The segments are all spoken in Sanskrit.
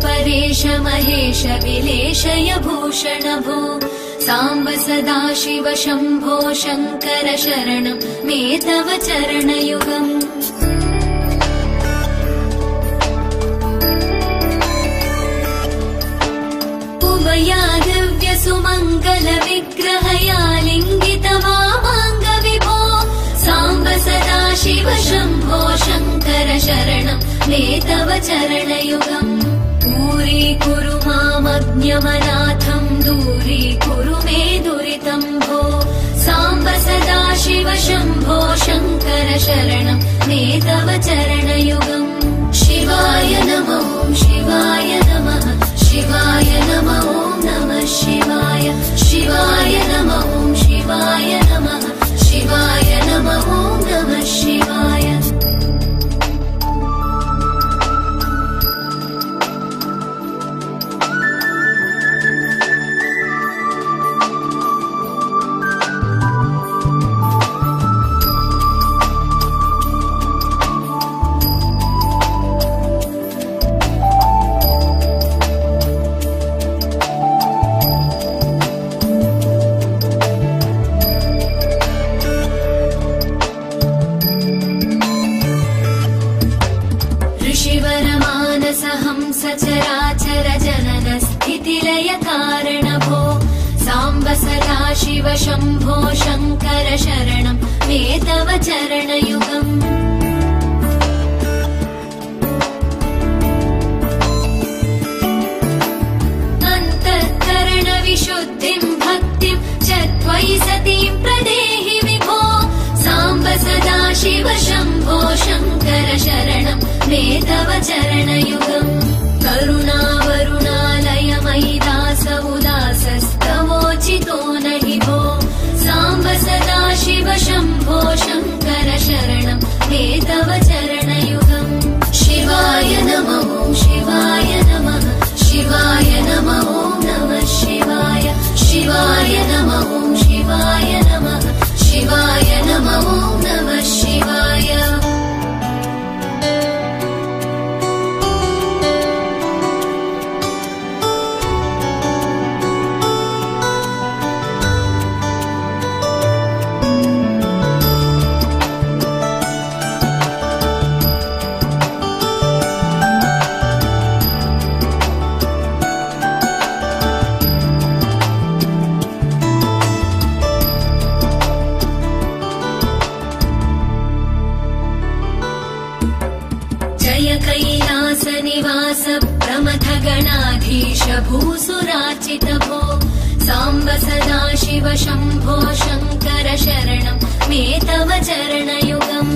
परेश महेश विलेशय भूषण भो साम्ब सदाशिव शम्भो शङ्कर शरणं मे तव चरणयुगम्। उमया दिव्य सुमङ्गल विग्रहया लिङ्गित वामाङ्ग विभो साम्ब सदाशिव शम्भो शङ्कर शरणं मे तव चरणयुगम्। दूरीकुरु मामज्ञमनाथं दूरीकुरु मे दुरितं भो साम्ब सदाशिव शम्भो शङ्कर शरणं मे तव चरणयुगम्। शिवाय नमो शिवाय नमः शिवाय नमो नमः शिवाय शिवाय नमो शिवाय नमः शिवाय नमो नमः शिवाय। सचराचर जनन स्थितिलय कारण भो साम्ब सदाशिव शम्भो शङ्कर शरणं मे तव चरणयुगम्। अन्तःकरण विशुद्धिं भक्तिं च त्वयि सतीं प्रदेहि विभो साम्ब सदाशिव शम्भो शङ्कर शरणं मे तव चरणयुगम्। करुणावरुणालय मयि दास उदासस्तवोचितो नहि भो साम्ब सदाशिव शम्भो शङ्कर शरणं मे तव चरणयुगम्। शिवाय नमो शिवाय नमः शिवाय नमो नमः शिवाय शिवाय नमो शिवाय नमः शिवाय नमो नमः शिवाय। कैलासनिवास प्रमथ गणाधीश भूसुरार्चित भो साम्ब सदाशिव शम्भो शङ्कर शरणं मे तव चरणयुगम्।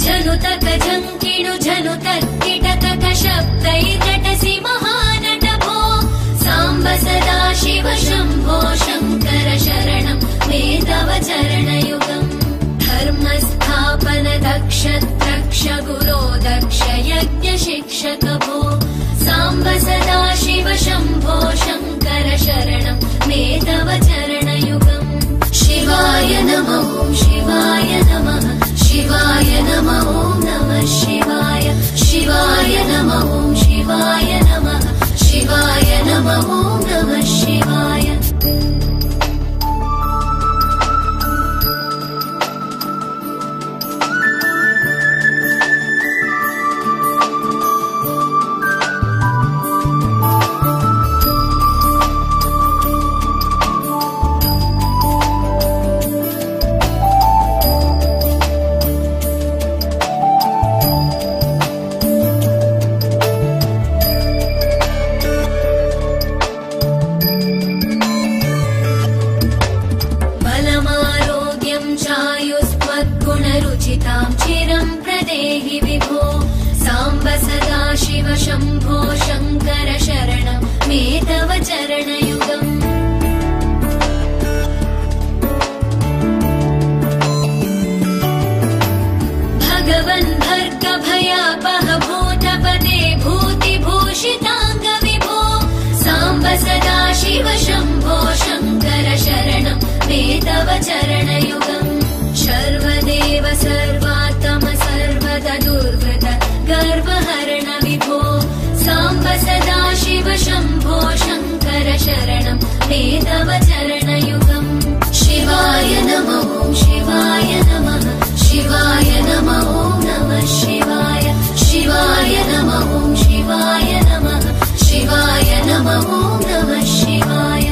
झनुतक झङ्किणु झनुतक किटतक शब्दैर्नटसि महानट भो साम्ब सदाशिव शम्भो शङ्कर शरणं मे तव चरणयुगम्। धर्मस्थापन दक्ष द्रक्ष गुरो दक्ष यज्ञ शिक्षक भो साम्ब सदाशिव शम्भो शङ्कर शरणं मे तव चरणयुगम्। शिवाय नमो शिवाय नमः शिवाय नमो नमः शिवाय शिवाय नमो शिवाय नमः शिवाय नमो नमः शिवाय। चरणयुगम् भगवन् भर्गभयापह भूतपते भूतिभूषिताङ्गविभो साम्ब सदा शिव शम्भो शङ्कर शरणं मे तव चरणयुगम् सर्वदेव सर्वात्म सर्वदा दुर्वृत गर्वहरण विभो साम्ब सदा शिव शम्भो शङ्कर शरणं मे तव चरणयुगम् शिवाय नमः शिवाय नमः शिवाय नमः नमः शिवाय शिवाय नमः शिवाय नमः शिवाय नमः नमः शिवाय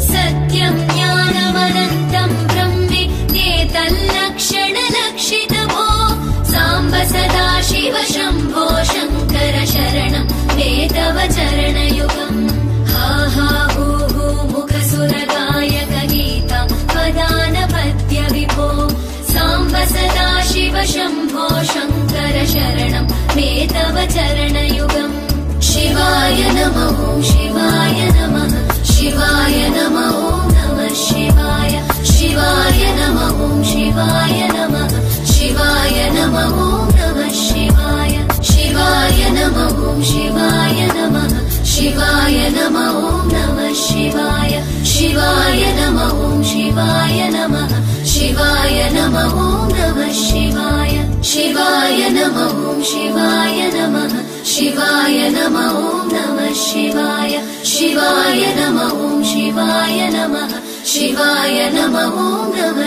सत्यं ज्ञानमनन्तं ब्रह्मेतल्लक्षणलक्षितभो साम्ब सदा शिव शम्भो शङ्कर शरणं मे तव चरणयुगम् हा हा हू हू मुखसुरगायक गीता पदानपद्य विभो साम्ब सदा शिव शम्भो शङ्कर शरणं मे तव चरणयुगम् शिवाय नमः शिवाय नमः शिवाय नमः नमः शिवाय शिवाय नमः शिवाय नमः शिवाय नमः नमः शिवाय शिवाय नमः शिवाय नमः शिवाय नमः नमः शिवाय शिवाय नमः शिवाय नमः शिवाय नमः नमः शिवाय शिवाय नमः शिवाय नमः शिवाय नमः नमः शिवाय शिवाय नमः शिवाय नमः शिवाय नमः नमः